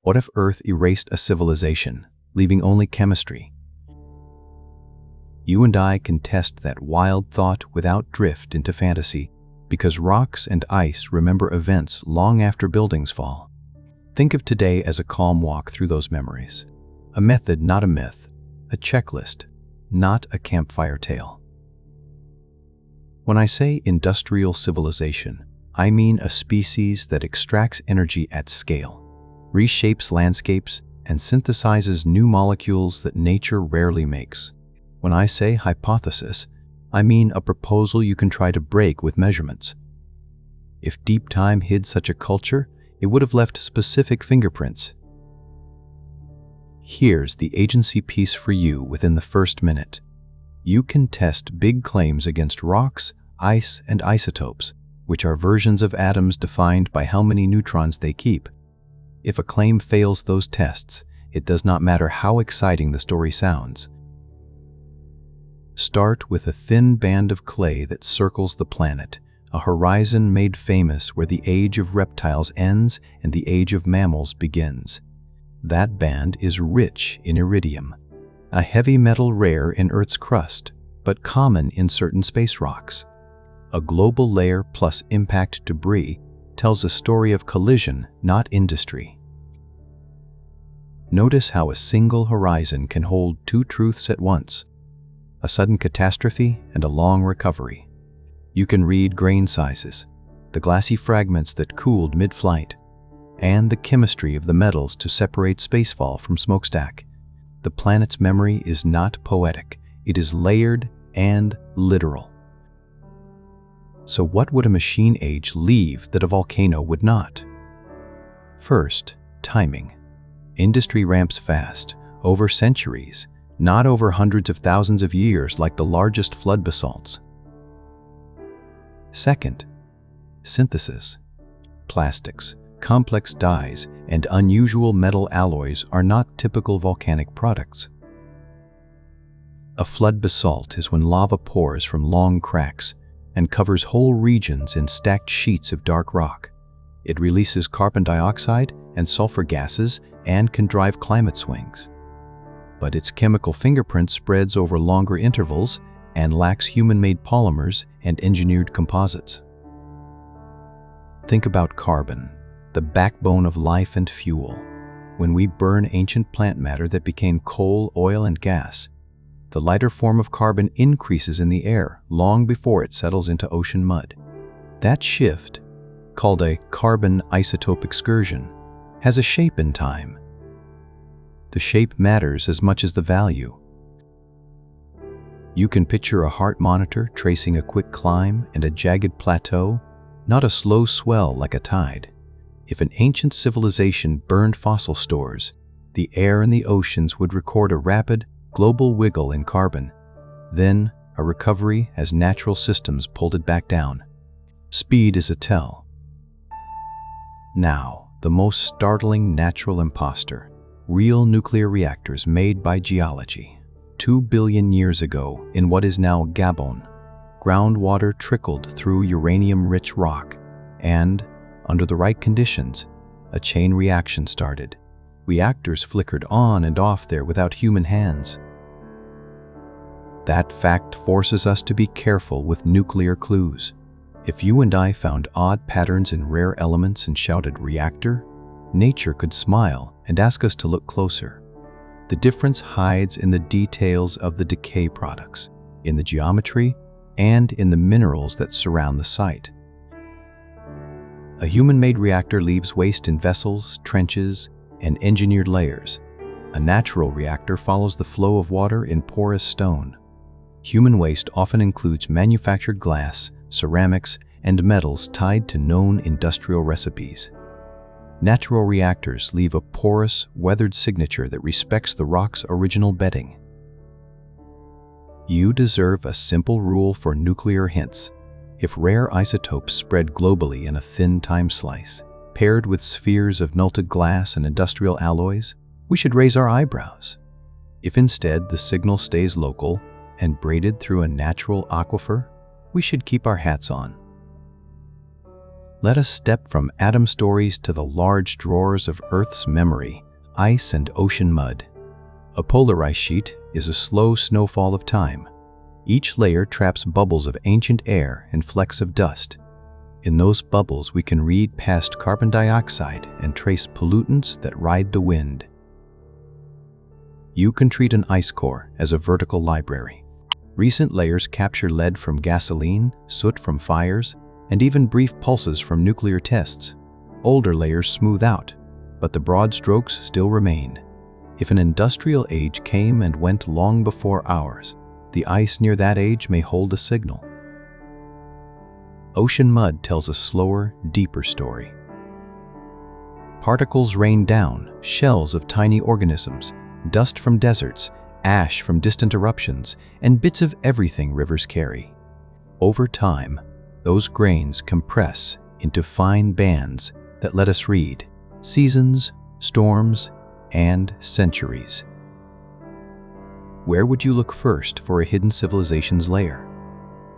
What if Earth erased a civilization, leaving only chemistry? You and I can test that wild thought without drift into fantasy, because rocks and ice remember events long after buildings fall. Think of today as a calm walk through those memories. A method, not a myth. A checklist, not a campfire tale. When I say industrial civilization, I mean a species that extracts energy at scale, reshapes landscapes, and synthesizes new molecules that nature rarely makes. When I say hypothesis, I mean a proposal you can try to break with measurements. If deep time hid such a culture, it would have left specific fingerprints. Here's the agency piece for you within the first minute. You can test big claims against rocks, ice, and isotopes, which are versions of atoms defined by how many neutrons they keep. If a claim fails those tests, it does not matter how exciting the story sounds. Start with a thin band of clay that circles the planet, a horizon made famous where the age of reptiles ends and the age of mammals begins. That band is rich in iridium, a heavy metal rare in Earth's crust, but common in certain space rocks. A global layer plus impact debris tells a story of collision, not industry. Notice how a single horizon can hold two truths at once: a sudden catastrophe and a long recovery. You can read grain sizes, the glassy fragments that cooled mid-flight, and the chemistry of the metals to separate spacefall from smokestack. The planet's memory is not poetic, it is layered and literal. So what would a machine age leave that a volcano would not? First, timing. Industry ramps fast, over centuries, not over hundreds of thousands of years like the largest flood basalts. Second, synthesis. Plastics, complex dyes, and unusual metal alloys are not typical volcanic products. A flood basalt is when lava pours from long cracks and covers whole regions in stacked sheets of dark rock. It releases carbon dioxide and sulfur gases and can drive climate swings. But its chemical fingerprint spreads over longer intervals and lacks human-made polymers and engineered composites. Think about carbon, the backbone of life and fuel. When we burn ancient plant matter that became coal, oil, and gas, the lighter form of carbon increases in the air long before it settles into ocean mud. That shift, called a carbon isotope excursion, has a shape in time. The shape matters as much as the value. You can picture a heart monitor tracing a quick climb and a jagged plateau, not a slow swell like a tide. If an ancient civilization burned fossil stores, the air in the oceans would record a rapid, global wiggle in carbon, then a recovery as natural systems pulled it back down. Speed is a tell. Now, the most startling natural imposter: real nuclear reactors made by geology. 2 billion years ago, in what is now Gabon, groundwater trickled through uranium-rich rock, and, under the right conditions, a chain reaction started. Reactors flickered on and off there without human hands. That fact forces us to be careful with nuclear clues. If you and I found odd patterns in rare elements and shouted "reactor," nature could smile and ask us to look closer. The difference hides in the details of the decay products, in the geometry, and in the minerals that surround the site. A human-made reactor leaves waste in vessels, trenches, and engineered layers. A natural reactor follows the flow of water in porous stone. Human waste often includes manufactured glass, ceramics, and metals tied to known industrial recipes. Natural reactors leave a porous, weathered signature that respects the rock's original bedding. You deserve a simple rule for nuclear hints. If rare isotopes spread globally in a thin time slice, paired with spheres of melted glass and industrial alloys, we should raise our eyebrows. If instead the signal stays local and braided through a natural aquifer, we should keep our hats on. Let us step from atom stories to the large drawers of Earth's memory, ice and ocean mud. A polar ice sheet is a slow snowfall of time. Each layer traps bubbles of ancient air and flecks of dust. In those bubbles, we can read past carbon dioxide and trace pollutants that ride the wind. You can treat an ice core as a vertical library. Recent layers capture lead from gasoline, soot from fires, and even brief pulses from nuclear tests. Older layers smooth out, but the broad strokes still remain. If an industrial age came and went long before ours, the ice near that age may hold a signal. Ocean mud tells a slower, deeper story. Particles rain down, shells of tiny organisms, dust from deserts, ash from distant eruptions, and bits of everything rivers carry. Over time, those grains compress into fine bands that let us read seasons, storms, and centuries. Where would you look first for a hidden civilization's lair?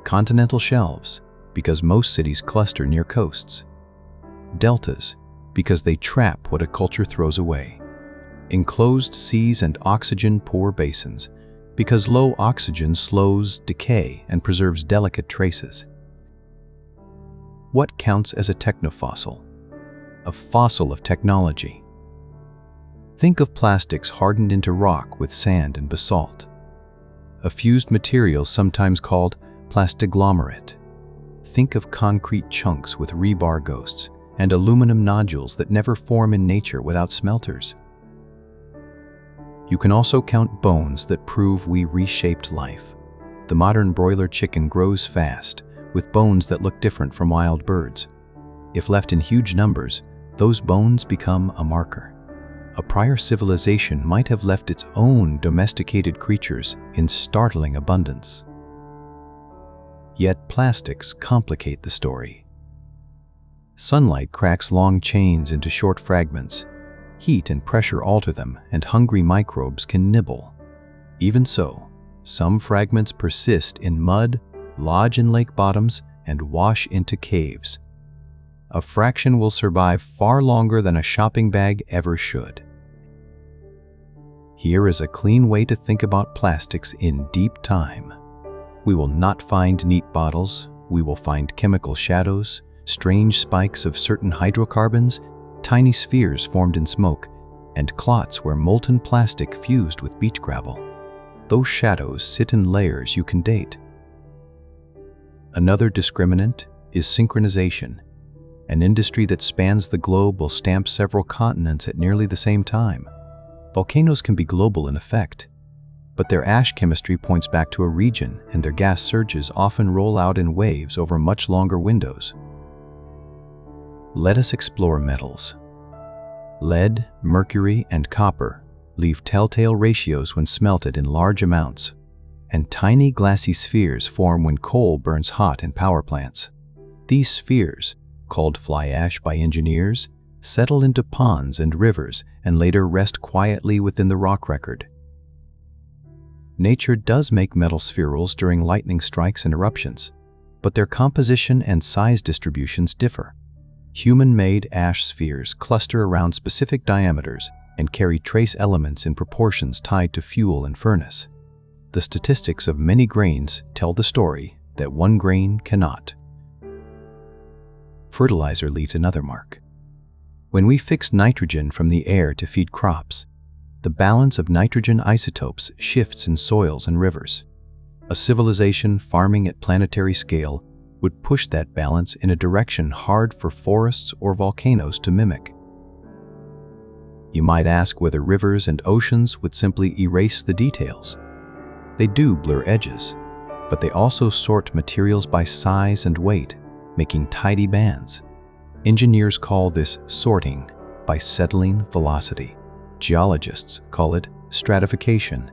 Continental shelves, because most cities cluster near coasts. Deltas, because they trap what a culture throws away. Enclosed seas and oxygen-poor basins, because low oxygen slows decay and preserves delicate traces. What counts as a technofossil? A fossil of technology. Think of plastics hardened into rock with sand and basalt. A fused material sometimes called plastiglomerate. Think of concrete chunks with rebar ghosts and aluminum nodules that never form in nature without smelters. You can also count bones that prove we reshaped life. The modern broiler chicken grows fast, with bones that look different from wild birds. If left in huge numbers, those bones become a marker. A prior civilization might have left its own domesticated creatures in startling abundance. Yet plastics complicate the story. Sunlight cracks long chains into short fragments. Heat and pressure alter them, and hungry microbes can nibble. Even so, some fragments persist in mud, lodge in lake bottoms, and wash into caves. A fraction will survive far longer than a shopping bag ever should. Here is a clean way to think about plastics in deep time. We will not find neat bottles. We will find chemical shadows, strange spikes of certain hydrocarbons, tiny spheres formed in smoke, and clots where molten plastic fused with beach gravel. Those shadows sit in layers you can date. Another discriminant is synchronization. An industry that spans the globe will stamp several continents at nearly the same time. Volcanoes can be global in effect, but their ash chemistry points back to a region, and their gas surges often roll out in waves over much longer windows. Let us explore metals. Lead, mercury, and copper leave telltale ratios when smelted in large amounts, and tiny glassy spheres form when coal burns hot in power plants. These spheres, called fly ash by engineers, settle into ponds and rivers and later rest quietly within the rock record. Nature does make metal spherules during lightning strikes and eruptions, but their composition and size distributions differ. Human-made ash spheres cluster around specific diameters and carry trace elements in proportions tied to fuel and furnace. The statistics of many grains tell the story that one grain cannot. Fertilizer leaves another mark. When we fix nitrogen from the air to feed crops, the balance of nitrogen isotopes shifts in soils and rivers. A civilization farming at planetary scale would push that balance in a direction hard for forests or volcanoes to mimic. You might ask whether rivers and oceans would simply erase the details. They do blur edges, but they also sort materials by size and weight, making tidy bands. Engineers call this sorting by settling velocity. Geologists call it stratification.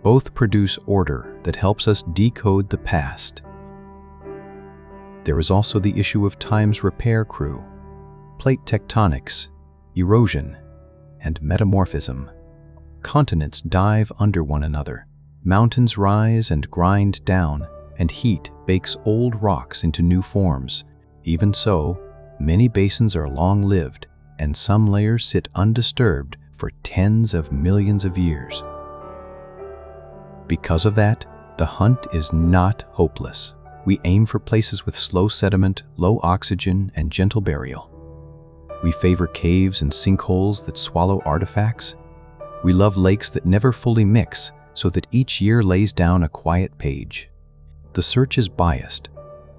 Both produce order that helps us decode the past. There is also the issue of time's repair crew, plate tectonics, erosion, and metamorphism. Continents dive under one another, mountains rise and grind down, and heat bakes old rocks into new forms. Even so, Many basins are long-lived, and some layers sit undisturbed for tens of millions of years. Because of that, the hunt is not hopeless. We aim for places with slow sediment, low oxygen, and gentle burial. We favor caves and sinkholes that swallow artifacts. We love lakes that never fully mix, so that each year lays down a quiet page. The search is biased,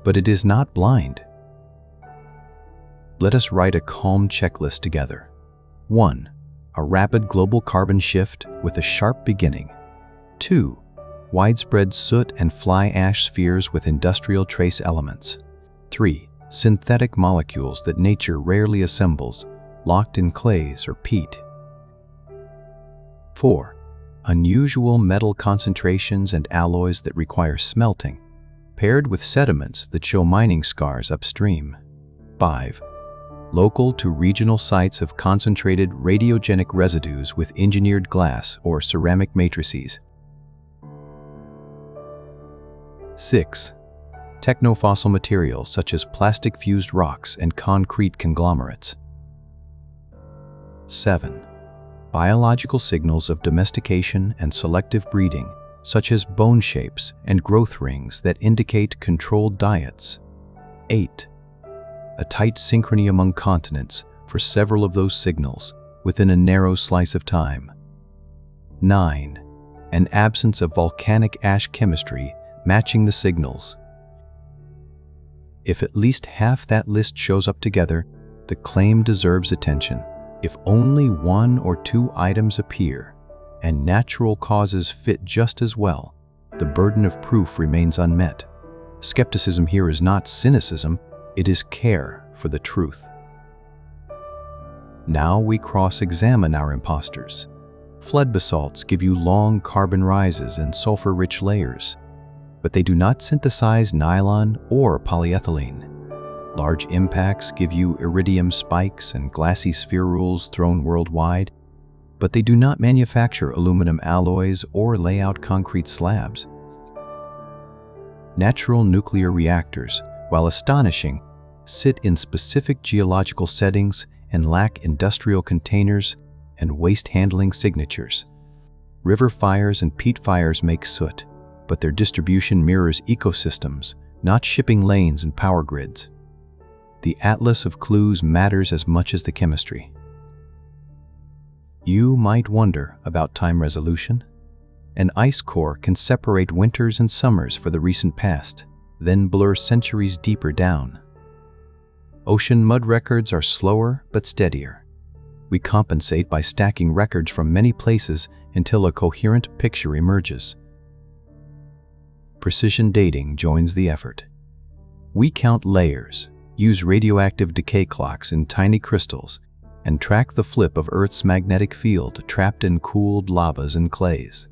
but it is not blind. Let us write a calm checklist together. 1. A rapid global carbon shift with a sharp beginning. 2. Widespread soot and fly ash spheres with industrial trace elements. 3. Synthetic molecules that nature rarely assembles, locked in clays or peat. 4. Unusual metal concentrations and alloys that require smelting, paired with sediments that show mining scars upstream. 5. Local to regional sites of concentrated radiogenic residues with engineered glass or ceramic matrices. 6. Technofossil materials such as plastic-fused rocks and concrete conglomerates. 7. Biological signals of domestication and selective breeding, such as bone shapes and growth rings that indicate controlled diets. 8. A tight synchrony among continents for several of those signals within a narrow slice of time. 9. An absence of volcanic ash chemistry matching the signals. If at least half that list shows up together, the claim deserves attention. If only 1 or 2 items appear, and natural causes fit just as well, the burden of proof remains unmet. Skepticism here is not cynicism, it is care for the truth. Now we cross-examine our impostors. Flood basalts give you long carbon rises and sulfur-rich layers, but they do not synthesize nylon or polyethylene. Large impacts give you iridium spikes and glassy spherules thrown worldwide, but they do not manufacture aluminum alloys or lay out concrete slabs. Natural nuclear reactors, while astonishing, sit in specific geological settings and lack industrial containers and waste handling signatures. River fires and peat fires make soot, but their distribution mirrors ecosystems, not shipping lanes and power grids. The atlas of clues matters as much as the chemistry. You might wonder about time resolution. An ice core can separate winters and summers for the recent past, then blur centuries deeper down. Ocean mud records are slower but steadier. We compensate by stacking records from many places until a coherent picture emerges. Precision dating joins the effort. We count layers, use radioactive decay clocks in tiny crystals, and track the flip of Earth's magnetic field trapped in cooled lavas and clays.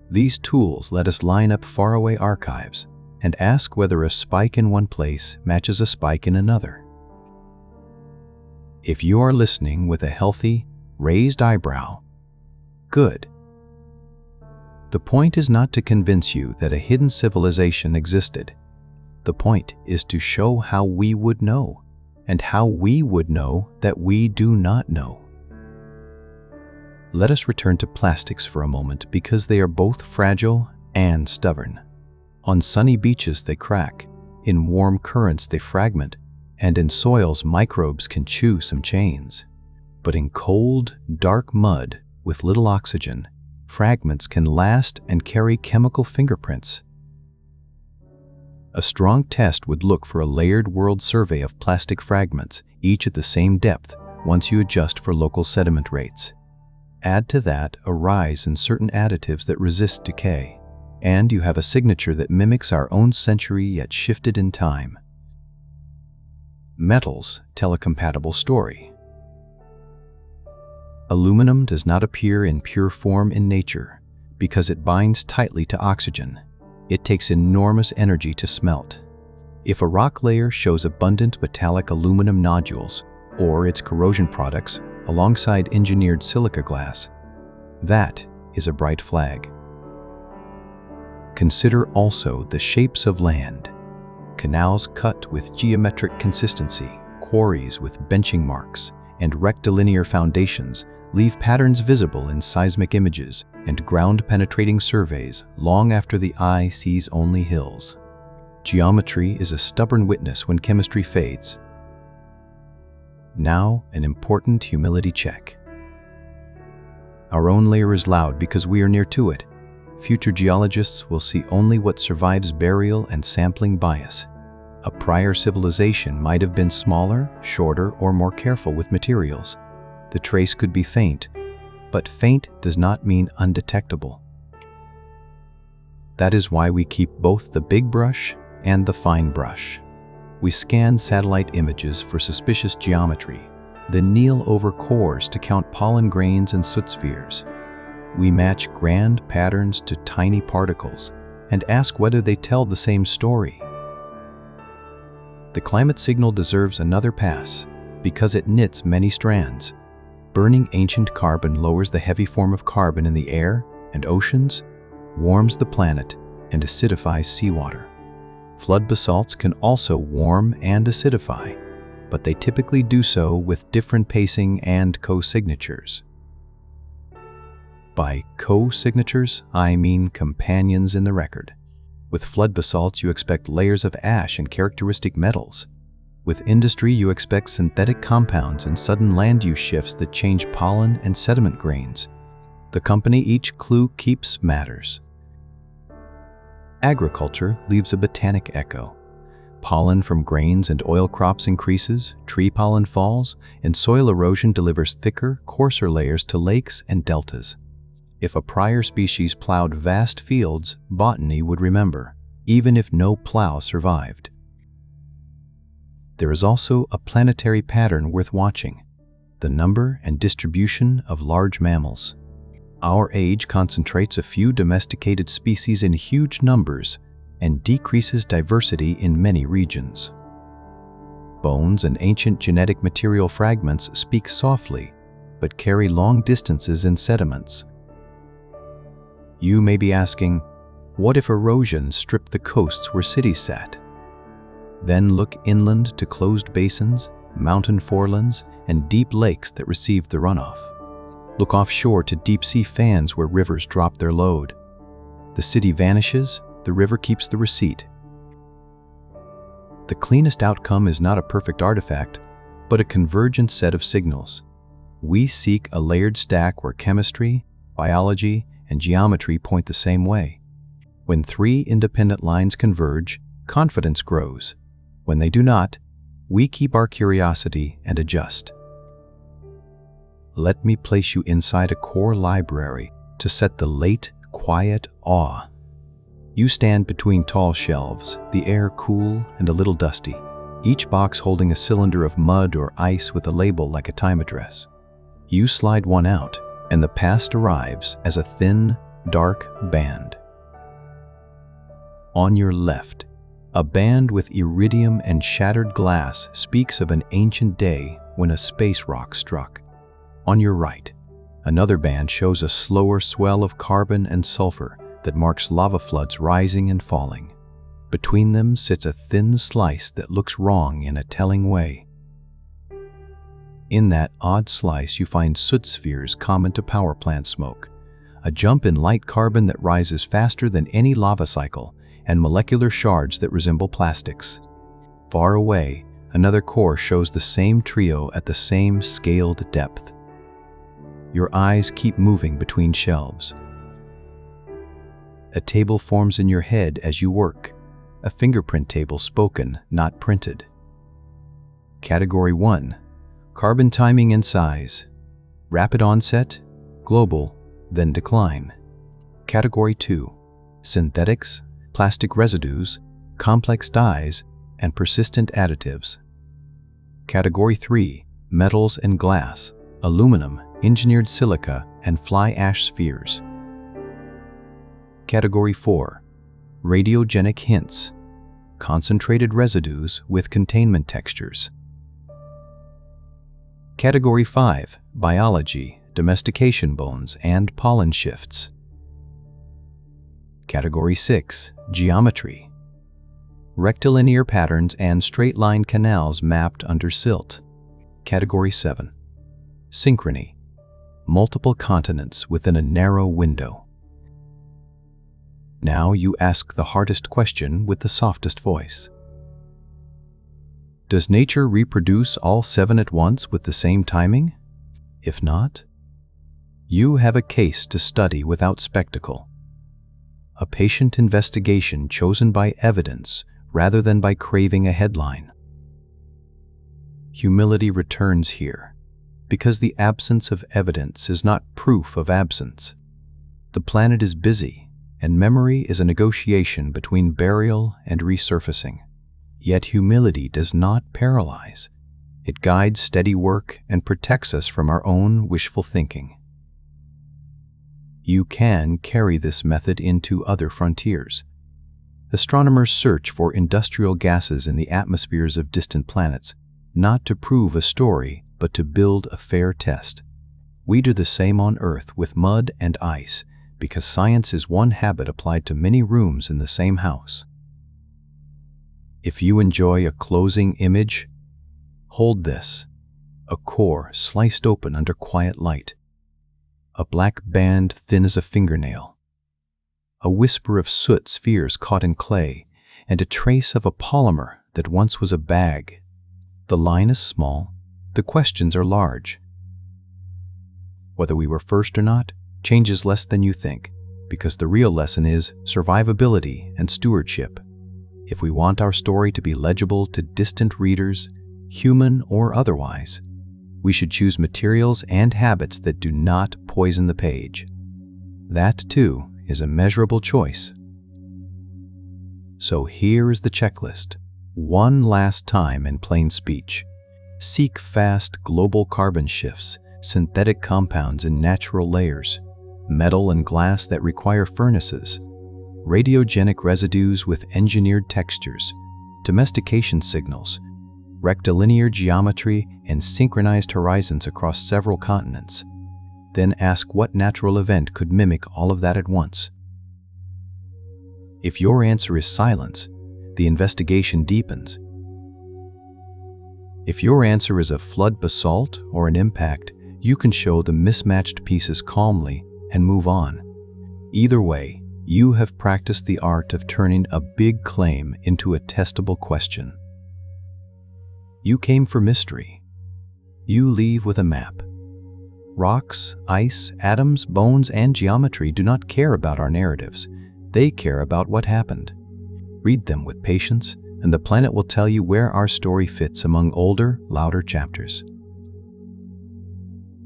These tools let us line up faraway archives and ask whether a spike in one place matches a spike in another. If you are listening with a healthy, raised eyebrow, good. The point is not to convince you that a hidden civilization existed. The point is to show how we would know, and how we would know that we do not know. Let us return to plastics for a moment because they are both fragile and stubborn. On sunny beaches they crack, in warm currents they fragment, and in soils microbes can chew some chains. But in cold, dark mud with little oxygen, fragments can last and carry chemical fingerprints. A strong test would look for a layered world survey of plastic fragments, each at the same depth, once you adjust for local sediment rates. Add to that a rise in certain additives that resist decay, and you have a signature that mimics our own century yet shifted in time. Metals tell a compatible story. Aluminum does not appear in pure form in nature because it binds tightly to oxygen. It takes enormous energy to smelt. If a rock layer shows abundant metallic aluminum nodules or its corrosion products alongside engineered silica glass, that is a bright flag. Consider also the shapes of land. Canals cut with geometric consistency, Quarries with benching marks and rectilinear foundations leave patterns visible in seismic images and ground-penetrating surveys long after the eye sees only hills. Geometry is a stubborn witness when chemistry fades. Now, an important humility check. Our own layer is loud because we are near to it. Future geologists will see only what survives burial and sampling bias. A prior civilization might have been smaller, shorter, or more careful with materials. The trace could be faint, but faint does not mean undetectable. That is why we keep both the big brush and the fine brush. We scan satellite images for suspicious geometry, then kneel over cores to count pollen grains and soot spheres. We match grand patterns to tiny particles and ask whether they tell the same story. The climate signal deserves another pass because it knits many strands. Burning ancient carbon lowers the heavy form of carbon in the air and oceans, warms the planet, and acidifies seawater. Flood basalts can also warm and acidify, but they typically do so with different pacing and co-signatures. By co-signatures, I mean companions in the record. With flood basalts, you expect layers of ash and characteristic metals. With industry, you expect synthetic compounds and sudden land use shifts that change pollen and sediment grains. The company each clue keeps matters. Agriculture leaves a botanic echo. Pollen from grains and oil crops increases, tree pollen falls, and soil erosion delivers thicker, coarser layers to lakes and deltas. If a prior species plowed vast fields, botany would remember, even if no plow survived. There is also a planetary pattern worth watching: the number and distribution of large mammals. Our age concentrates a few domesticated species in huge numbers and decreases diversity in many regions. Bones and ancient genetic material fragments speak softly, but carry long distances in sediments. You may be asking, what if erosion stripped the coasts where cities sat? Then look inland to closed basins, mountain forelands, and deep lakes that received the runoff. Look offshore to deep-sea fans where rivers drop their load. The city vanishes, the river keeps the receipt. The cleanest outcome is not a perfect artifact, but a convergent set of signals. We seek a layered stack where chemistry, biology, and geometry point the same way. When three independent lines converge, confidence grows. When they do not, we keep our curiosity and adjust. Let me place you inside a core library to set the late, quiet awe. You stand between tall shelves, the air cool and a little dusty, each box holding a cylinder of mud or ice with a label like a time address. You slide one out, and the past arrives as a thin, dark band. On your left, a band with iridium and shattered glass speaks of an ancient day when a space rock struck. On your right, another band shows a slower swell of carbon and sulfur that marks lava floods rising and falling. Between them sits a thin slice that looks wrong in a telling way. In that odd slice, you find soot spheres common to power plant smoke, a jump in light carbon that rises faster than any lava cycle, and molecular shards that resemble plastics. Far away, another core shows the same trio at the same scaled depth. Your eyes keep moving between shelves. A table forms in your head as you work, a fingerprint table spoken, not printed. Category 1. Carbon timing and size. Rapid onset, global, then decline. Category 2. Synthetics, plastic residues, complex dyes, and persistent additives. Category 3. Metals and glass, aluminum, engineered silica, and fly ash spheres. Category 4. Radiogenic hints, concentrated residues with containment textures. Category 5. Biology, domestication bones, and pollen shifts. Category 6. Geometry. rectilinear patterns and straight-line canals mapped under silt. Category 7. Synchrony, multiple continents within a narrow window. Now you ask the hardest question with the softest voice. Does nature reproduce all 7 at once with the same timing? If not, you have a case to study without spectacle. A patient investigation chosen by evidence rather than by craving a headline. Humility returns here, because the absence of evidence is not proof of absence. The planet is busy, and memory is a negotiation between burial and resurfacing. Yet humility does not paralyze. It guides steady work and protects us from our own wishful thinking. You can carry this method into other frontiers. Astronomers search for industrial gases in the atmospheres of distant planets, not to prove a story, but to build a fair test. We do the same on Earth with mud and ice, because science is one habit applied to many rooms in the same house. If you enjoy a closing image, hold this: a core sliced open under quiet light, a black band thin as a fingernail, a whisper of soot spheres caught in clay, and a trace of a polymer that once was a bag. The line is small, the questions are large. Whether we were first or not changes less than you think, because the real lesson is survivability and stewardship. If we want our story to be legible to distant readers, human or otherwise, we should choose materials and habits that do not poison the page. That, too, is a measurable choice. So here is the checklist. One last time in plain speech. Seek fast global carbon shifts, synthetic compounds in natural layers, metal and glass that require furnaces, radiogenic residues with engineered textures, domestication signals, rectilinear geometry, and synchronized horizons across several continents. Then ask what natural event could mimic all of that at once. If your answer is silence, the investigation deepens. If your answer is a flood basalt or an impact, you can show the mismatched pieces calmly and move on. Either way, you have practiced the art of turning a big claim into a testable question. You came for mystery. You leave with a map. Rocks, ice, atoms, bones, and geometry do not care about our narratives. They care about what happened. Read them with patience, and the planet will tell you where our story fits among older, louder chapters.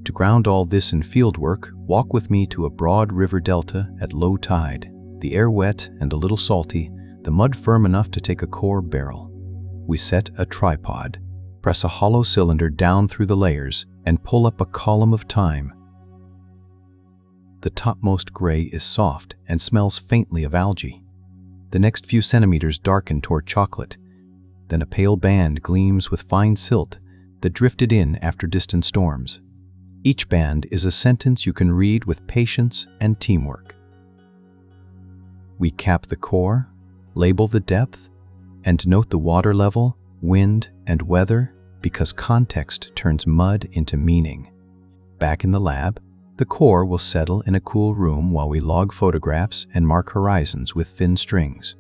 To ground all this in fieldwork, walk with me to a broad river delta at low tide, the air wet and a little salty, the mud firm enough to take a core barrel. We set a tripod, press a hollow cylinder down through the layers, and pull up a column of time. The topmost gray is soft and smells faintly of algae. The next few centimeters darken toward chocolate. Then a pale band gleams with fine silt that drifted in after distant storms. Each band is a sentence you can read with patience and teamwork. We cap the core, label the depth, and note the water level, wind, and weather, because context turns mud into meaning. Back in the lab, the core will settle in a cool room while we log photographs and mark horizons with thin strings.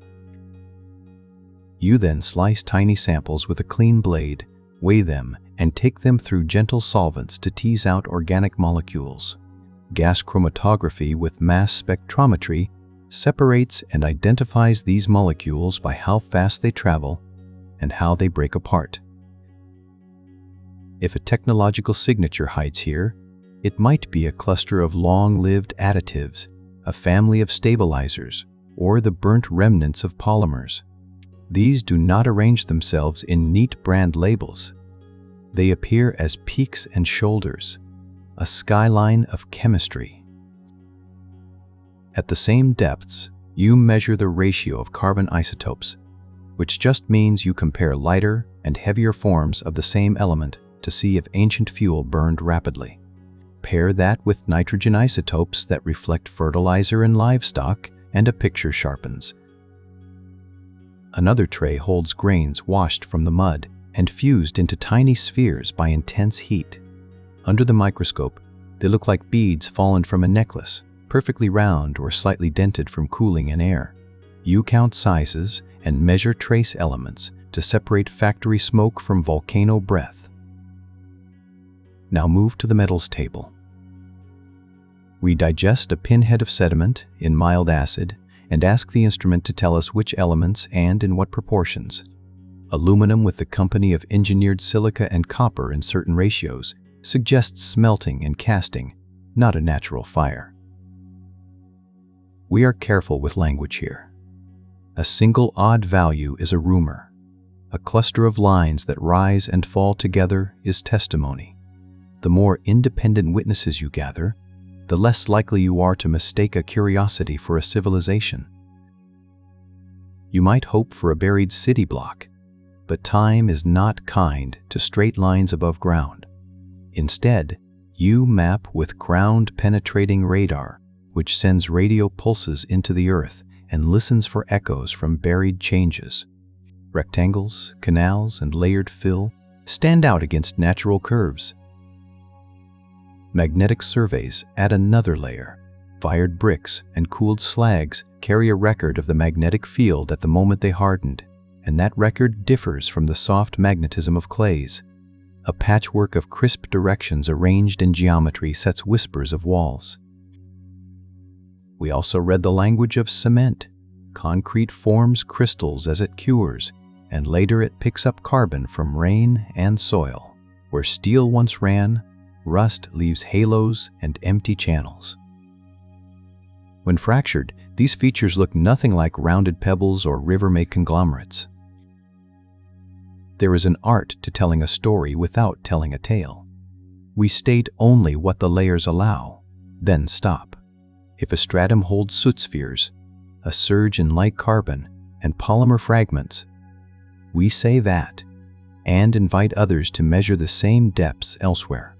You then slice tiny samples with a clean blade, weigh them, and take them through gentle solvents to tease out organic molecules. Gas chromatography with mass spectrometry separates and identifies these molecules by how fast they travel and how they break apart. If a technological signature hides here, it might be a cluster of long-lived additives, a family of stabilizers, or the burnt remnants of polymers. These do not arrange themselves in neat brand labels. They appear as peaks and shoulders, a skyline of chemistry. At the same depths, you measure the ratio of carbon isotopes, which just means you compare lighter and heavier forms of the same element to see if ancient fuel burned rapidly. Pair that with nitrogen isotopes that reflect fertilizer and livestock, and a picture sharpens. Another tray holds grains washed from the mud and fused into tiny spheres by intense heat. Under the microscope, they look like beads fallen from a necklace, perfectly round or slightly dented from cooling in air. You count sizes and measure trace elements to separate factory smoke from volcano breath. Now move to the metals table. We digest a pinhead of sediment in mild acid and ask the instrument to tell us which elements and in what proportions. Aluminum with the company of engineered silica and copper in certain ratios suggests smelting and casting, not a natural fire. We are careful with language here. A single odd value is a rumor. A cluster of lines that rise and fall together is testimony. The more independent witnesses you gather, the less likely you are to mistake a curiosity for a civilization. You might hope for a buried city block, but time is not kind to straight lines above ground. Instead, you map with ground-penetrating radar, which sends radio pulses into the earth and listens for echoes from buried changes. Rectangles, canals, and layered fill stand out against natural curves. Magnetic surveys add another layer. Fired bricks and cooled slags carry a record of the magnetic field at the moment they hardened, and that record differs from the soft magnetism of clays. A patchwork of crisp directions arranged in geometry sets whispers of walls. We also read the language of cement. Concrete forms crystals as it cures, and later it picks up carbon from rain and soil. Where steel once ran, rust leaves halos and empty channels. When fractured, these features look nothing like rounded pebbles or river-made conglomerates. There is an art to telling a story without telling a tale. We state only what the layers allow, then stop. If a stratum holds soot spheres, a surge in light carbon, and polymer fragments, we say that, and invite others to measure the same depths elsewhere.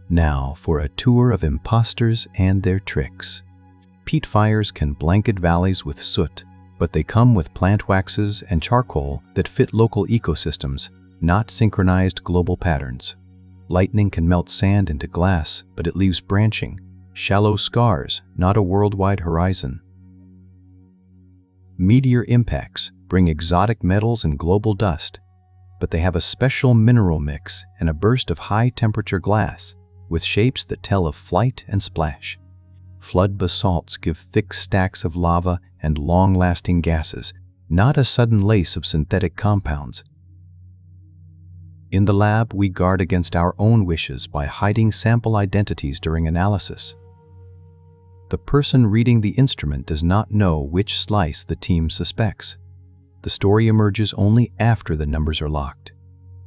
Now for a tour of impostors and their tricks. Peat fires can blanket valleys with soot, but they come with plant waxes and charcoal that fit local ecosystems, not synchronized global patterns. Lightning can melt sand into glass, but it leaves branching, shallow scars, not a worldwide horizon. Meteor impacts bring exotic metals and global dust, but they have a special mineral mix and a burst of high-temperature glass with shapes that tell of flight and splash. Flood basalts give thick stacks of lava and long-lasting gases, not a sudden lace of synthetic compounds. In the lab, we guard against our own wishes by hiding sample identities during analysis. The person reading the instrument does not know which slice the team suspects. The story emerges only after the numbers are locked,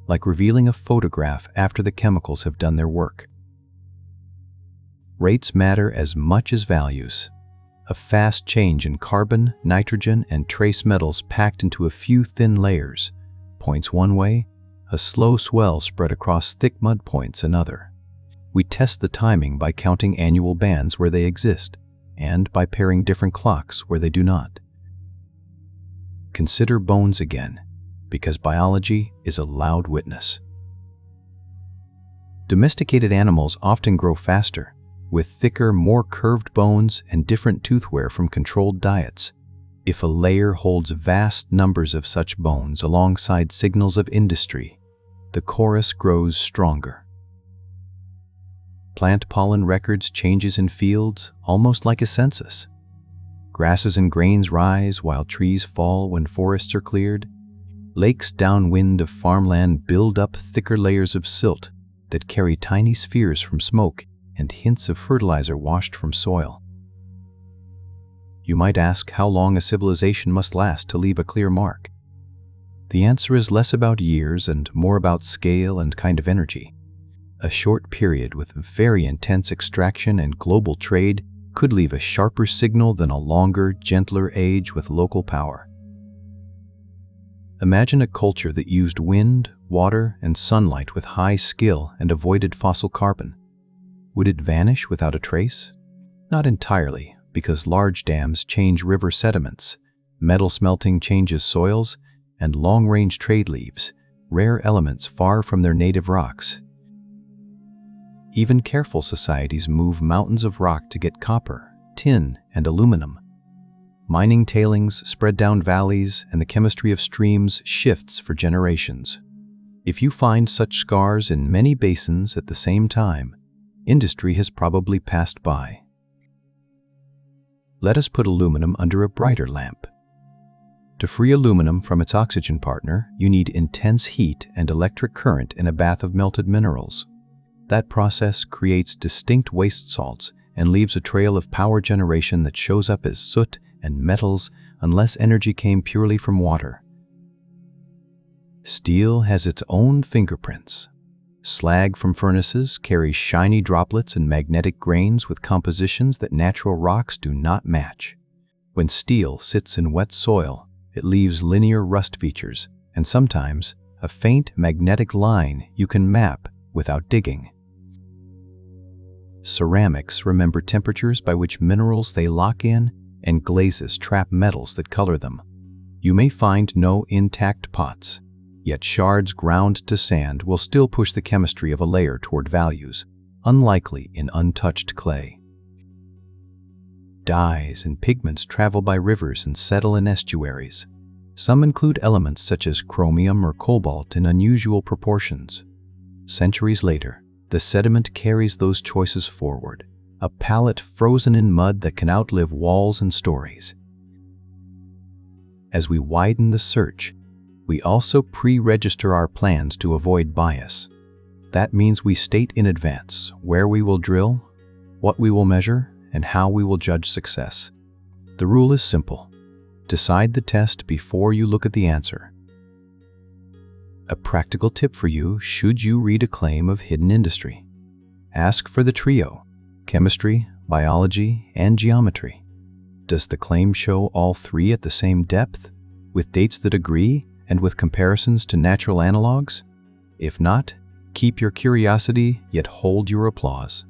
like revealing a photograph after the chemicals have done their work. Rates matter as much as values. A fast change in carbon, nitrogen, and trace metals packed into a few thin layers points one way, a slow swell spread across thick mud points another. We test the timing by counting annual bands where they exist, and by pairing different clocks where they do not. Consider bones again, because biology is a loud witness. Domesticated animals often grow faster, with thicker, more curved bones and different tooth wear from controlled diets. If a layer holds vast numbers of such bones alongside signals of industry, the chorus grows stronger. Plant pollen records changes in fields almost like a census. Grasses and grains rise while trees fall when forests are cleared. Lakes downwind of farmland build up thicker layers of silt that carry tiny spheres from smoke and hints of fertilizer washed from soil. You might ask how long a civilization must last to leave a clear mark. The answer is less about years and more about scale and kind of energy. A short period with very intense extraction and global trade could leave a sharper signal than a longer, gentler age with local power. Imagine a culture that used wind, water, and sunlight with high skill and avoided fossil carbon. Would it vanish without a trace? Not entirely, because large dams change river sediments, Metal smelting changes soils, and long-range trade leaves rare elements far from their native rocks. Even careful societies move mountains of rock to get copper, tin, and aluminum. Mining tailings spread down valleys, and the chemistry of streams shifts for generations. If you find such scars in many basins at the same time, industry has probably passed by. Let us put aluminum under a brighter lamp. To free aluminum from its oxygen partner, you need intense heat and electric current in a bath of melted minerals. That process creates distinct waste salts and leaves a trail of power generation that shows up as soot and metals unless energy came purely from water. Steel has its own fingerprints. Slag from furnaces carries shiny droplets and magnetic grains with compositions that natural rocks do not match. When steel sits in wet soil, it leaves linear rust features and sometimes a faint magnetic line you can map without digging. Ceramics remember temperatures by which minerals they lock in, and glazes trap metals that color them. You may find no intact pots, yet shards ground to sand will still push the chemistry of a layer toward values, unlikely in untouched clay. Dyes and pigments travel by rivers and settle in estuaries. Some include elements such as chromium or cobalt in unusual proportions. Centuries later, the sediment carries those choices forward, a palette frozen in mud that can outlive walls and stories. As we widen the search, we also pre-register our plans to avoid bias. That means we state in advance where we will drill, what we will measure, and how we will judge success. The rule is simple. Decide the test before you look at the answer. A practical tip for you should you read a claim of hidden industry. Ask for the trio: chemistry, biology, and geometry. Does the claim show all three at the same depth, with dates that agree, and with comparisons to natural analogs? If not, keep your curiosity, yet hold your applause.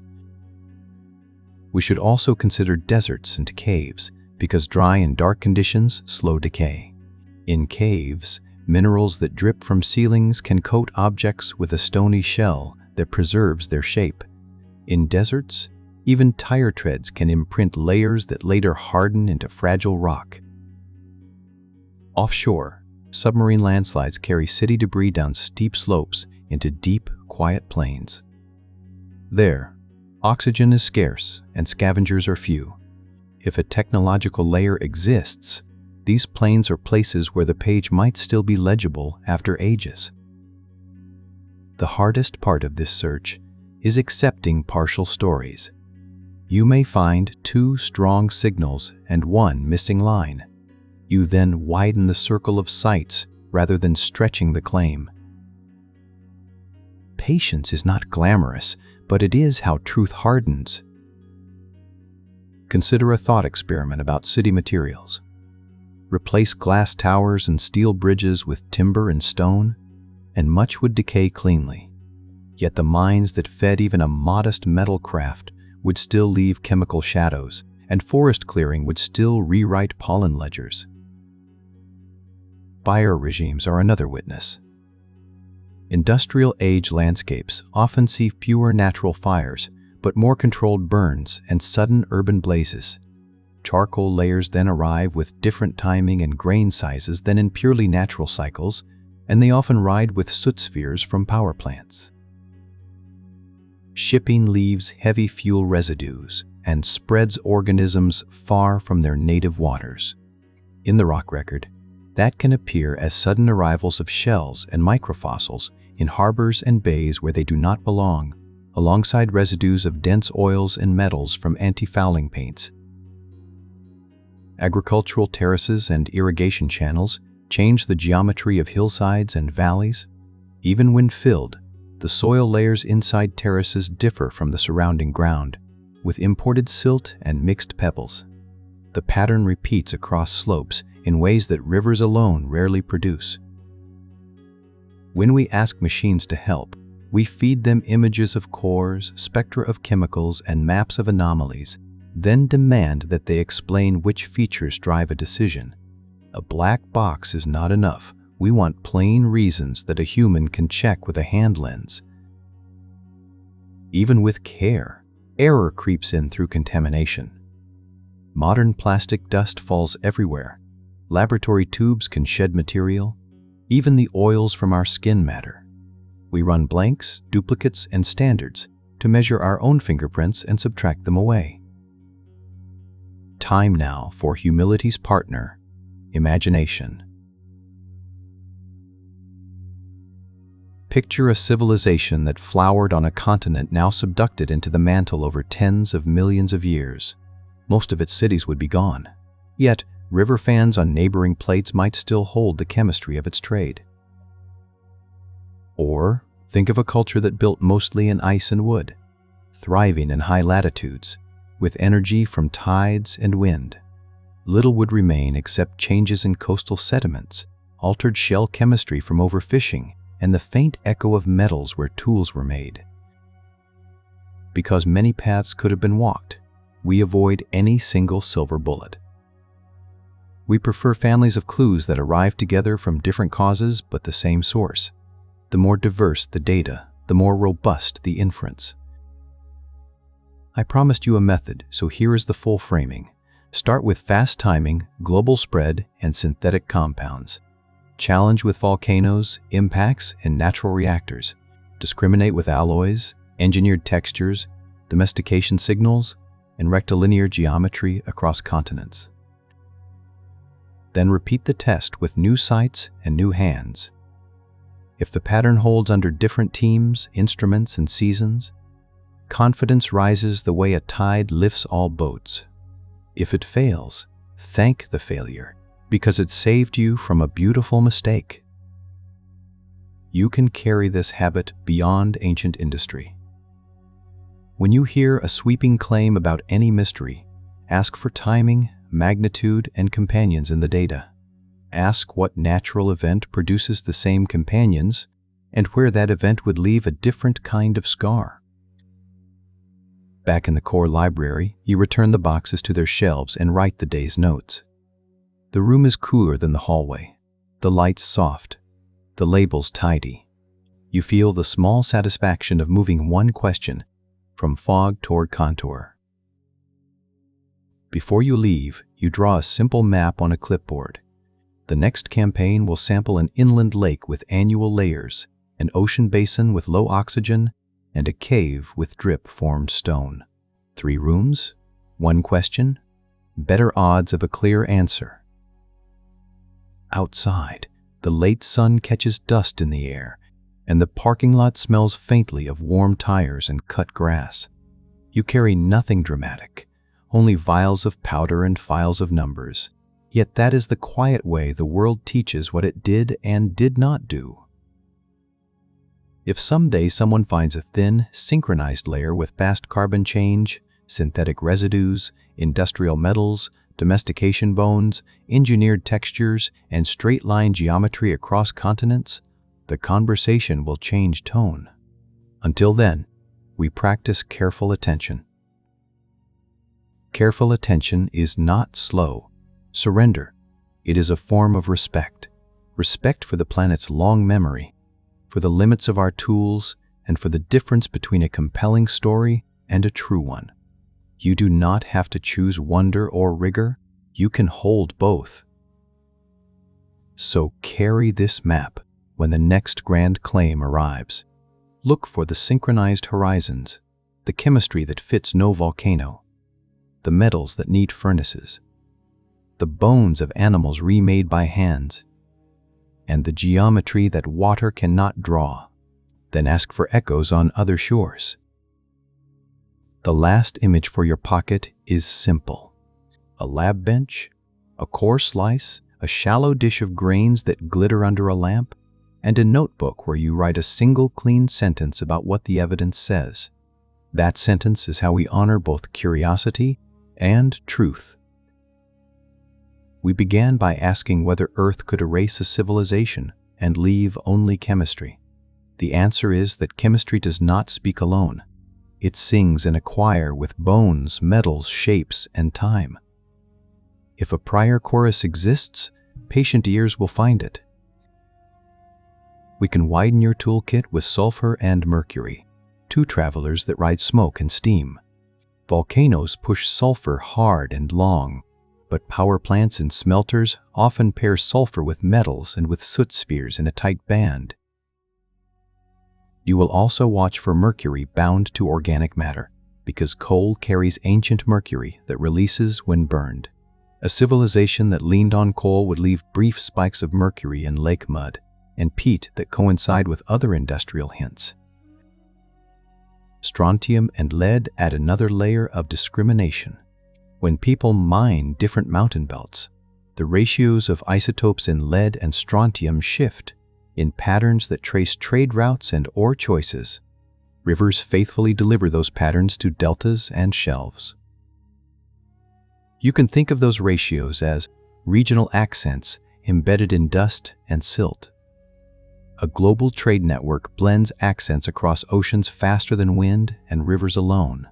We should also consider deserts and caves, because dry and dark conditions slow decay. In caves, minerals that drip from ceilings can coat objects with a stony shell that preserves their shape. In deserts, even tire treads can imprint layers that later harden into fragile rock. Offshore, submarine landslides carry city debris down steep slopes into deep, quiet plains. There, oxygen is scarce and scavengers are few. If a technological layer exists, these plains are places where the page might still be legible after ages. The hardest part of this search is accepting partial stories. You may find 2 strong signals and 1 missing line. You then widen the circle of sites rather than stretching the claim. Patience is not glamorous, but it is how truth hardens. Consider a thought experiment about city materials. Replace glass towers and steel bridges with timber and stone, and much would decay cleanly. Yet the mines that fed even a modest metal craft would still leave chemical shadows, and forest clearing would still rewrite pollen ledgers. Fire regimes are another witness. Industrial age landscapes often see fewer natural fires, but more controlled burns and sudden urban blazes. Charcoal layers then arrive with different timing and grain sizes than in purely natural cycles, and they often ride with soot spheres from power plants. Shipping leaves heavy fuel residues and spreads organisms far from their native waters. In the rock record, that can appear as sudden arrivals of shells and microfossils in harbors and bays where they do not belong, alongside residues of dense oils and metals from anti-fouling paints. Agricultural terraces and irrigation channels change the geometry of hillsides and valleys. Even when filled, the soil layers inside terraces differ from the surrounding ground, with imported silt and mixed pebbles. The pattern repeats across slopes in ways that rivers alone rarely produce. When we ask machines to help, we feed them images of cores, spectra of chemicals, and maps of anomalies, then demand that they explain which features drive a decision. A black box is not enough. We want plain reasons that a human can check with a hand lens. Even with care, error creeps in through contamination. Modern plastic dust falls everywhere. Laboratory tubes can shed material. Even the oils from our skin matter. We run blanks, duplicates, and standards to measure our own fingerprints and subtract them away. Time now for humility's partner, imagination. Picture a civilization that flowered on a continent now subducted into the mantle over tens of millions of years. Most of its cities would be gone. Yet, river fans on neighboring plates might still hold the chemistry of its trade. Or, think of a culture that built mostly in ice and wood, thriving in high latitudes, with energy from tides and wind. Little would remain except changes in coastal sediments, altered shell chemistry from overfishing, and the faint echo of metals where tools were made. Because many paths could have been walked, we avoid any single silver bullet. We prefer families of clues that arrive together from different causes but the same source. The more diverse the data, the more robust the inference. I promised you a method, so here is the full framing. Start with fast timing, global spread, and synthetic compounds. Challenge with volcanoes, impacts, and natural reactors. Discriminate with alloys, engineered textures, domestication signals, and rectilinear geometry across continents. Then repeat the test with new sites and new hands. If the pattern holds under different teams, instruments, and seasons, confidence rises the way a tide lifts all boats. If it fails, thank the failure, because it saved you from a beautiful mistake. You can carry this habit beyond ancient industry. When you hear a sweeping claim about any mystery, ask for timing, magnitude, and companions in the data. Ask what natural event produces the same companions and where that event would leave a different kind of scar. Back in the core library, you return the boxes to their shelves and write the day's notes. The room is cooler than the hallway, the lights soft, the labels tidy. You feel the small satisfaction of moving one question from fog toward contour. Before you leave, you draw a simple map on a clipboard. The next campaign will sample an inland lake with annual layers, an ocean basin with low oxygen, and a cave with drip-formed stone. 3 rooms, 1 question, better odds of a clear answer. Outside, the late sun catches dust in the air, and the parking lot smells faintly of warm tires and cut grass. You carry nothing dramatic, only vials of powder and files of numbers. Yet that is the quiet way the world teaches what it did and did not do. If someday someone finds a thin, synchronized layer with fast carbon change, synthetic residues, industrial metals, domestication bones, engineered textures, and straight-line geometry across continents, the conversation will change tone. Until then, we practice careful attention. Careful attention is not slow. Surrender. It is a form of respect. Respect for the planet's long memory, for the limits of our tools, and for the difference between a compelling story and a true one. You do not have to choose wonder or rigor. You can hold both. So carry this map when the next grand claim arrives. Look for the synchronized horizons, the chemistry that fits no volcano, the metals that need furnaces, the bones of animals remade by hands, and the geometry that water cannot draw. Then ask for echoes on other shores. The last image for your pocket is simple. A lab bench, a core slice, a shallow dish of grains that glitter under a lamp, and a notebook where you write a single clean sentence about what the evidence says. That sentence is how we honor both curiosity and truth. We began by asking whether Earth could erase a civilization and leave only chemistry. The answer is that chemistry does not speak alone. It sings in a choir with bones, metals, shapes, and time. If a prior chorus exists, patient ears will find it. We can widen your toolkit with sulfur and mercury, two travelers that ride smoke and steam. Volcanoes push sulfur hard and long, but power plants and smelters often pair sulfur with metals and with soot spheres in a tight band. You will also watch for mercury bound to organic matter, because coal carries ancient mercury that releases when burned. A civilization that leaned on coal would leave brief spikes of mercury in lake mud and peat that coincide with other industrial hints. Strontium and lead add another layer of discrimination. When people mine different mountain belts, the ratios of isotopes in lead and strontium shift in patterns that trace trade routes and ore choices. Rivers faithfully deliver those patterns to deltas and shelves. You can think of those ratios as regional accents embedded in dust and silt. A global trade network blends accents across oceans faster than wind and rivers alone.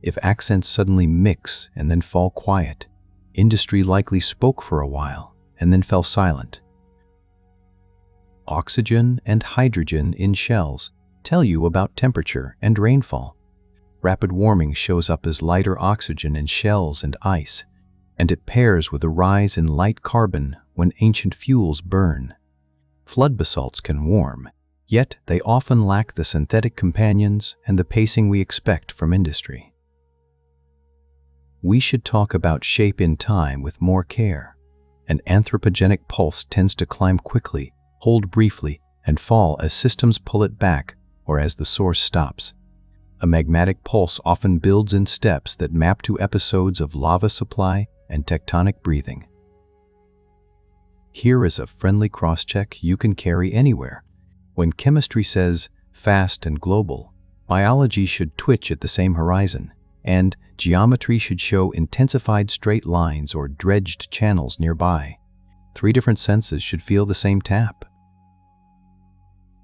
If accents suddenly mix and then fall quiet, industry likely spoke for a while and then fell silent. Oxygen and hydrogen in shells tell you about temperature and rainfall. Rapid warming shows up as lighter oxygen in shells and ice, and it pairs with a rise in light carbon when ancient fuels burn. Flood basalts can warm, yet they often lack the synthetic companions and the pacing we expect from industry. We should talk about shape in time with more care. An anthropogenic pulse tends to climb quickly, hold briefly, and fall as systems pull it back or as the source stops. A magmatic pulse often builds in steps that map to episodes of lava supply and tectonic breathing. Here is a friendly cross-check you can carry anywhere. When chemistry says fast and global, biology should twitch at the same horizon, and geometry should show intensified straight lines or dredged channels nearby. 3 different senses should feel the same tap.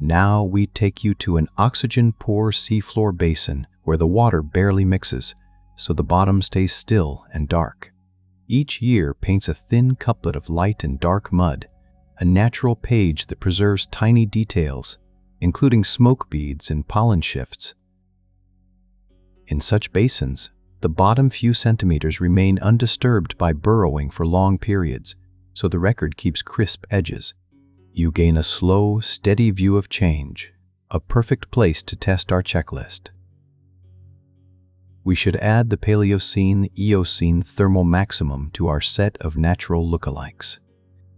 Now we take you to an oxygen-poor seafloor basin where the water barely mixes, so the bottom stays still and dark. Each year paints a thin couplet of light and dark mud, a natural page that preserves tiny details, including smoke beads and pollen shifts. In such basins, the bottom few centimeters remain undisturbed by burrowing for long periods, so the record keeps crisp edges. You gain a slow, steady view of change, a perfect place to test our checklist. We should add the Paleocene-Eocene thermal maximum to our set of natural lookalikes.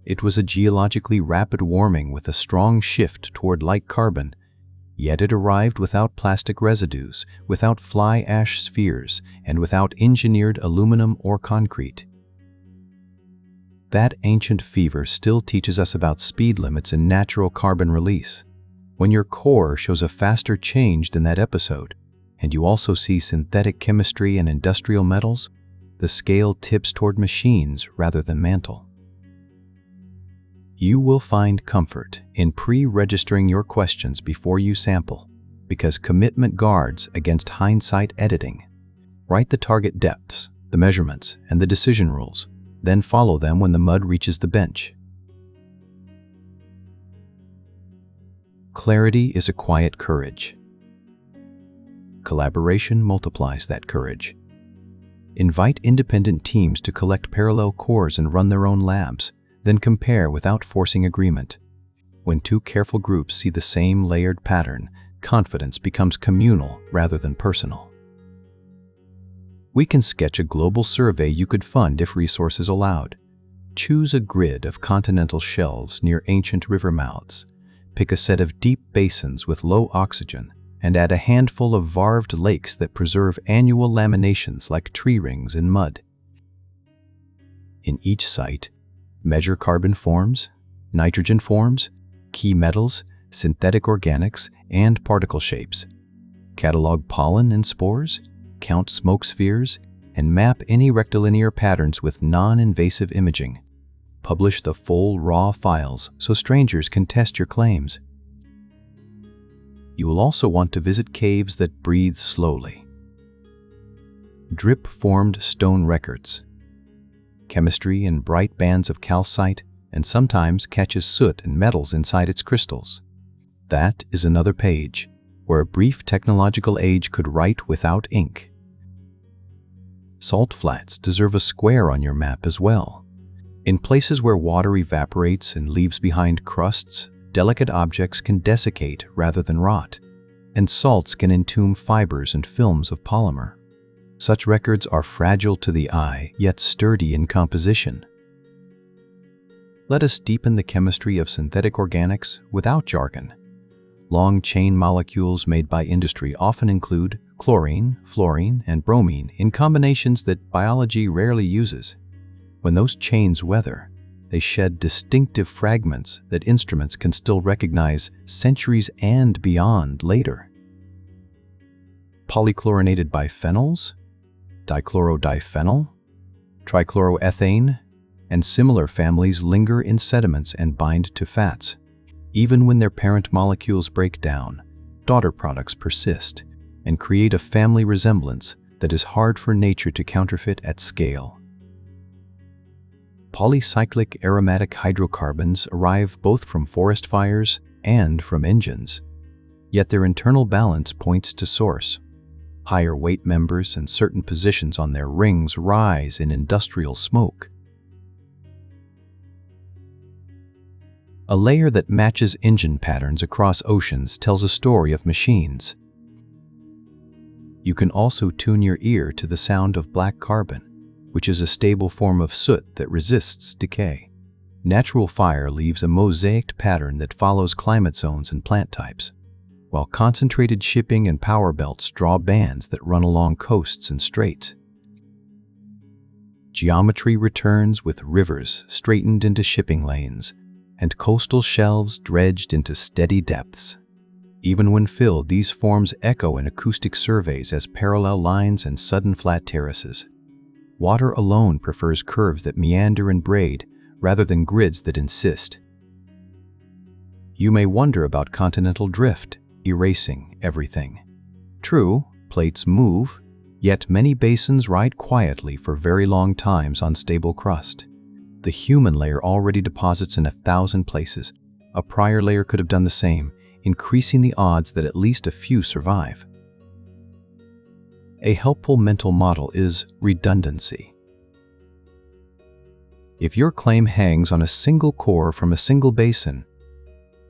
It was a geologically rapid warming with a strong shift toward light carbon, yet it arrived without plastic residues, without fly ash spheres, and without engineered aluminum or concrete. That ancient fever still teaches us about speed limits and natural carbon release. When your core shows a faster change than that episode, and you also see synthetic chemistry and industrial metals, the scale tips toward machines rather than mantle. You will find comfort in pre-registering your questions before you sample, because commitment guards against hindsight editing. Write the target depths, the measurements, and the decision rules, then follow them when the mud reaches the bench. Clarity is a quiet courage. Collaboration multiplies that courage. Invite independent teams to collect parallel cores and run their own labs, then compare without forcing agreement. When 2 careful groups see the same layered pattern, confidence becomes communal rather than personal. We can sketch a global survey you could fund if resources allowed. Choose a grid of continental shelves near ancient river mouths. Pick a set of deep basins with low oxygen, and add a handful of varved lakes that preserve annual laminations like tree rings in mud. In each site, measure carbon forms, nitrogen forms, key metals, synthetic organics, and particle shapes. Catalog pollen and spores, count smoke spheres, and map any rectilinear patterns with non-invasive imaging. Publish the full raw files so strangers can test your claims. You will also want to visit caves that breathe slowly. Drip-formed stone records. Chemistry in bright bands of calcite and sometimes catches soot and metals inside its crystals. That is another page, where a brief technological age could write without ink. Salt flats deserve a square on your map as well. In places where water evaporates and leaves behind crusts, delicate objects can desiccate rather than rot, and salts can entomb fibers and films of polymer. Such records are fragile to the eye, yet sturdy in composition. Let us deepen the chemistry of synthetic organics without jargon. Long-chain molecules made by industry often include chlorine, fluorine, and bromine in combinations that biology rarely uses. When those chains weather, they shed distinctive fragments that instruments can still recognize centuries and beyond later. Polychlorinated biphenyls, dichlorodiphenyl, trichloroethane, and similar families linger in sediments and bind to fats. Even when their parent molecules break down, daughter products persist and create a family resemblance that is hard for nature to counterfeit at scale. Polycyclic aromatic hydrocarbons arrive both from forest fires and from engines, yet their internal balance points to source. Higher weight members and certain positions on their rings rise in industrial smoke. A layer that matches engine patterns across oceans tells a story of machines. You can also tune your ear to the sound of black carbon, which is a stable form of soot that resists decay. Natural fire leaves a mosaicked pattern that follows climate zones and plant types, while concentrated shipping and power belts draw bands that run along coasts and straits. Geometry returns with rivers straightened into shipping lanes and coastal shelves dredged into steady depths. Even when filled, these forms echo in acoustic surveys as parallel lines and sudden flat terraces. Water alone prefers curves that meander and braid rather than grids that insist. You may wonder about continental drift, erasing everything. True, plates move, yet many basins ride quietly for very long times on stable crust. The human layer already deposits in 1,000 places. A prior layer could have done the same, increasing the odds that at least a few survive. A helpful mental model is redundancy. If your claim hangs on a single core from a single basin,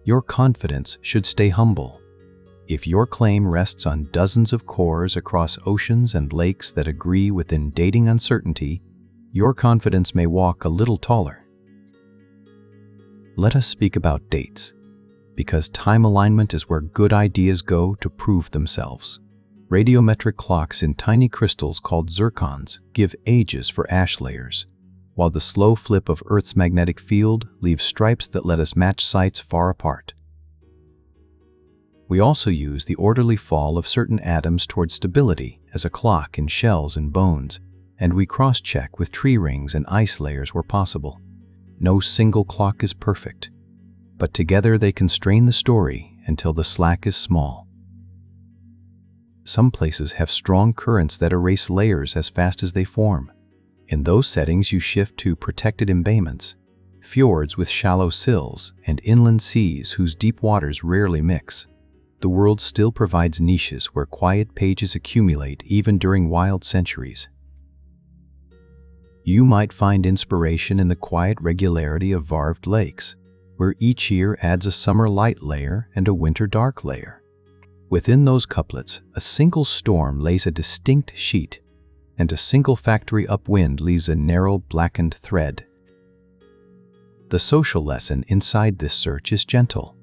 your confidence should stay humble. If your claim rests on dozens of cores across oceans and lakes that agree within dating uncertainty, your confidence may walk a little taller. Let us speak about dates, because time alignment is where good ideas go to prove themselves. Radiometric clocks in tiny crystals called zircons give ages for ash layers, while the slow flip of Earth's magnetic field leaves stripes that let us match sites far apart. We also use the orderly fall of certain atoms toward stability as a clock in shells and bones, and we cross-check with tree rings and ice layers where possible. No single clock is perfect, but together they constrain the story until the slack is small. Some places have strong currents that erase layers as fast as they form. In those settings, you shift to protected embayments, fjords with shallow sills, and inland seas whose deep waters rarely mix. The world still provides niches where quiet pages accumulate even during wild centuries. You might find inspiration in the quiet regularity of varved lakes, where each year adds a summer light layer and a winter dark layer. Within those couplets, a single storm lays a distinct sheet, and a single factory upwind leaves a narrow blackened thread. The social lesson inside this search is gentle.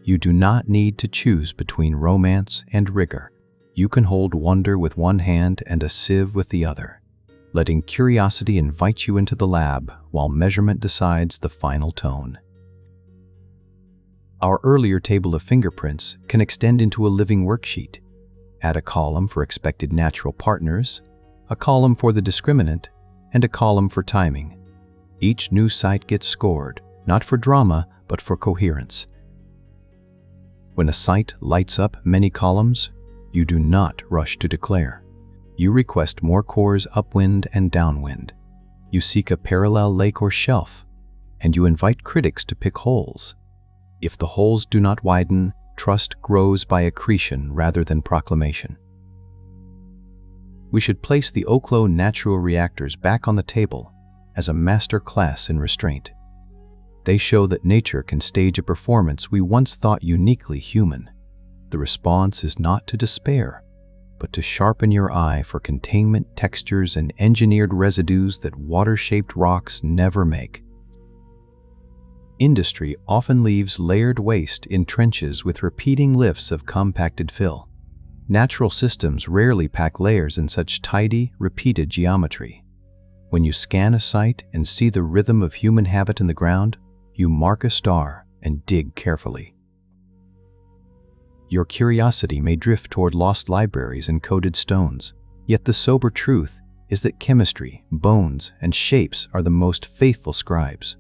You do not need to choose between romance and rigor. You can hold wonder with one hand and a sieve with the other, letting curiosity invite you into the lab while measurement decides the final tone. Our earlier table of fingerprints can extend into a living worksheet. Add a column for expected natural partners, a column for the discriminant, and a column for timing. Each new site gets scored, not for drama, but for coherence. When a site lights up many columns, you do not rush to declare. You request more cores upwind and downwind. You seek a parallel lake or shelf, and you invite critics to pick holes. If the holes do not widen, trust grows by accretion rather than proclamation. We should place the Oklo natural reactors back on the table as a master class in restraint. They show that nature can stage a performance we once thought uniquely human. The response is not to despair, but to sharpen your eye for containment textures and engineered residues that water-shaped rocks never make. Industry often leaves layered waste in trenches with repeating lifts of compacted fill. Natural systems rarely pack layers in such tidy, repeated geometry. When you scan a site and see the rhythm of human habit in the ground, you mark a star and dig carefully. Your curiosity may drift toward lost libraries and coded stones, yet the sober truth is that chemistry, bones, and shapes are the most faithful scribes.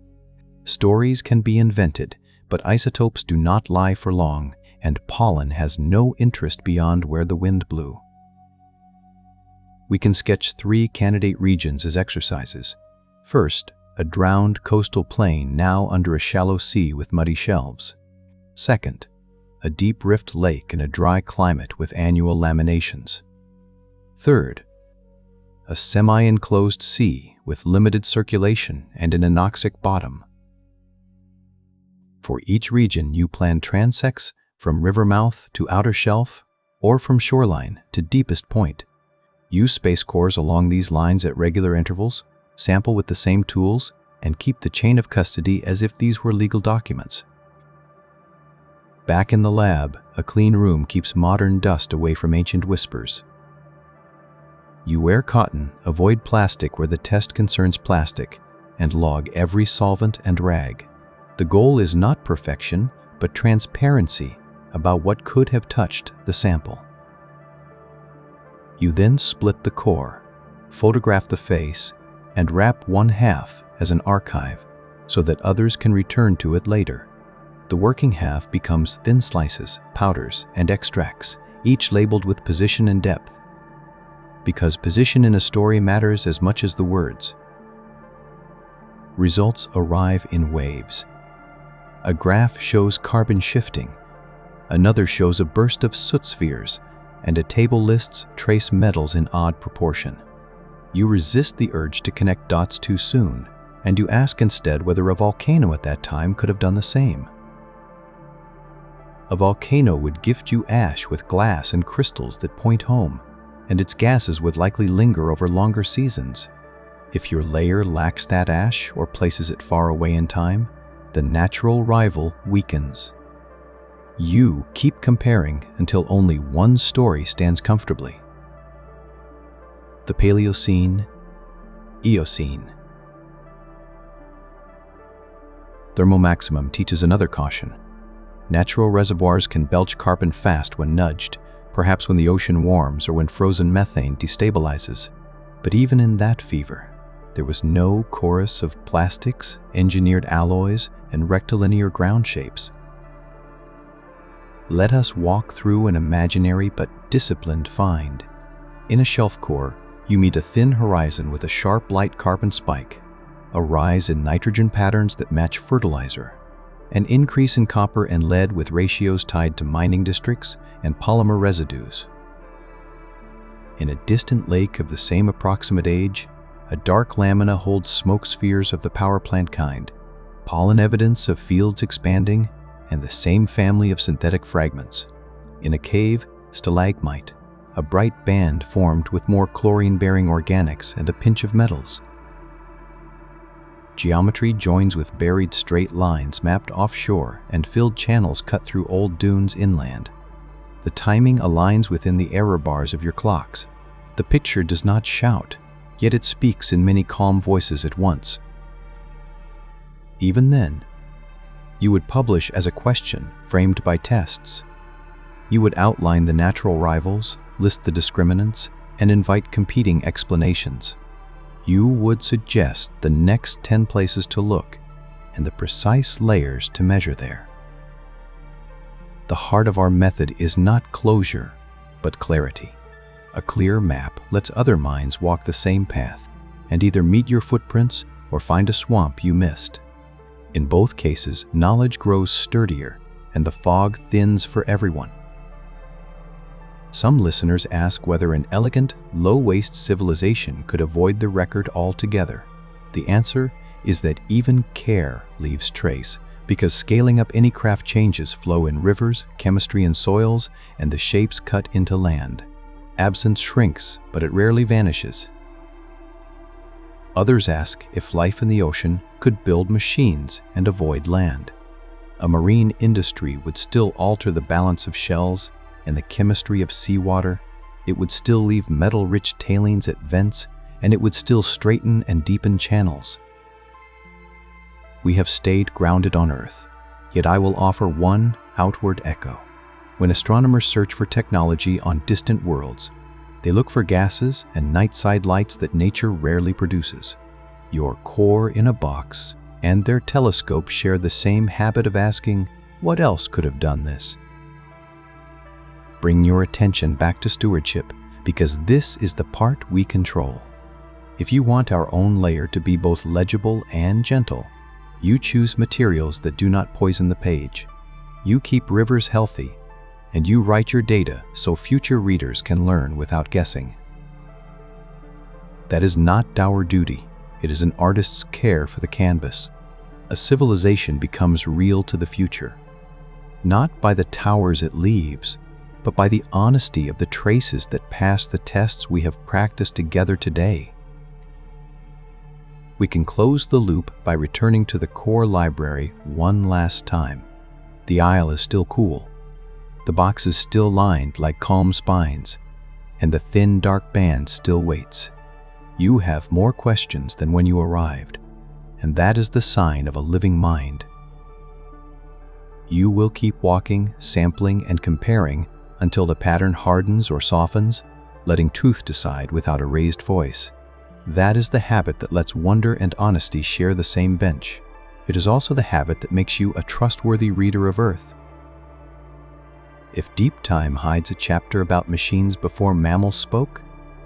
Stories can be invented, but isotopes do not lie for long, and pollen has no interest beyond where the wind blew. We can sketch 3 candidate regions as exercises. First, a drowned coastal plain now under a shallow sea with muddy shelves. Second, a deep rift lake in a dry climate with annual laminations. Third, a semi-enclosed sea with limited circulation and an anoxic bottom. For each region, you plan transects from river mouth to outer shelf, or from shoreline to deepest point. Use space cores along these lines at regular intervals, sample with the same tools, and keep the chain of custody as if these were legal documents. Back in the lab, a clean room keeps modern dust away from ancient whispers. You wear cotton, avoid plastic where the test concerns plastic, and log every solvent and rag. The goal is not perfection, but transparency about what could have touched the sample. You then split the core, photograph the face, and wrap one half as an archive so that others can return to it later. The working half becomes thin slices, powders, and extracts, each labeled with position and depth. Because position in a story matters as much as the words. Results arrive in waves. A graph shows carbon shifting, another shows a burst of soot spheres, and a table lists trace metals in odd proportion. You resist the urge to connect dots too soon, and you ask instead whether a volcano at that time could have done the same. A volcano would gift you ash with glass and crystals that point home, and its gases would likely linger over longer seasons. If your layer lacks that ash or places it far away in time, the natural rival weakens. You keep comparing until only one story stands comfortably. The Paleocene, Eocene. Thermomaximum teaches another caution. Natural reservoirs can belch carbon fast when nudged, perhaps when the ocean warms or when frozen methane destabilizes. But even in that fever, there was no chorus of plastics, engineered alloys, and rectilinear ground shapes. Let us walk through an imaginary but disciplined find. In a shelf core, you meet a thin horizon with a sharp light carbon spike, a rise in nitrogen patterns that match fertilizer, an increase in copper and lead with ratios tied to mining districts and polymer residues. In a distant lake of the same approximate age, a dark lamina holds smoke spheres of the power plant kind, pollen evidence of fields expanding, and the same family of synthetic fragments. In a cave, stalagmite, a bright band formed with more chlorine-bearing organics and a pinch of metals. Geometry joins with buried straight lines mapped offshore and filled channels cut through old dunes inland. The timing aligns within the error bars of your clocks. The picture does not shout, yet it speaks in many calm voices at once. Even then, you would publish as a question framed by tests. You would outline the natural rivals, list the discriminants, and invite competing explanations. You would suggest the next 10 places to look and the precise layers to measure there. The heart of our method is not closure, but clarity. A clear map lets other minds walk the same path and either meet your footprints or find a swamp you missed. In both cases, knowledge grows sturdier and the fog thins for everyone. Some listeners ask whether an elegant, low-waste civilization could avoid the record altogether. The answer is that even care leaves trace, because scaling up any craft changes flow in rivers, chemistry in soils, and the shapes cut into land. Absence shrinks, but it rarely vanishes. Others ask if life in the ocean could build machines and avoid land. A marine industry would still alter the balance of shells and the chemistry of seawater. It would still leave metal-rich tailings at vents, and it would still straighten and deepen channels. We have stayed grounded on Earth, yet I will offer one outward echo. When astronomers search for technology on distant worlds, they look for gases and night-side lights that nature rarely produces. Your core in a box and their telescope share the same habit of asking, what else could have done this? Bring your attention back to stewardship, because this is the part we control. If you want our own layer to be both legible and gentle, you choose materials that do not poison the page. You keep rivers healthy, and you write your data so future readers can learn without guessing. That is not our duty. It is an artist's care for the canvas. A civilization becomes real to the future, not by the towers it leaves, but by the honesty of the traces that pass the tests we have practiced together today. We can close the loop by returning to the core library one last time. The aisle is still cool. The box is still lined like calm spines, and the thin dark band still waits. You have more questions than when you arrived, and that is the sign of a living mind. You will keep walking, sampling, and comparing until the pattern hardens or softens, letting truth decide without a raised voice. That is the habit that lets wonder and honesty share the same bench. It is also the habit that makes you a trustworthy reader of Earth. If deep time hides a chapter about machines before mammals spoke,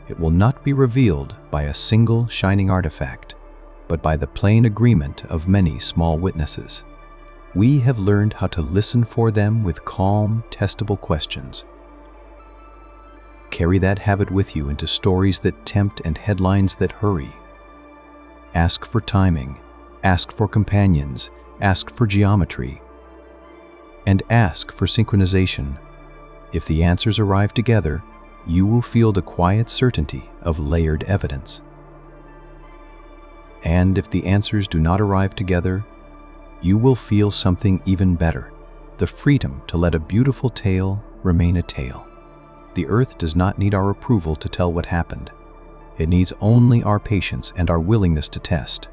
it will not be revealed by a single shining artifact, but by the plain agreement of many small witnesses. We have learned how to listen for them with calm, testable questions. Carry that habit with you into stories that tempt and headlines that hurry. Ask for timing, ask for companions, ask for geometry, and ask for synchronization. If the answers arrive together, you will feel the quiet certainty of layered evidence. And if the answers do not arrive together, you will feel something even better, the freedom to let a beautiful tale remain a tale. The Earth does not need our approval to tell what happened. It needs only our patience and our willingness to test.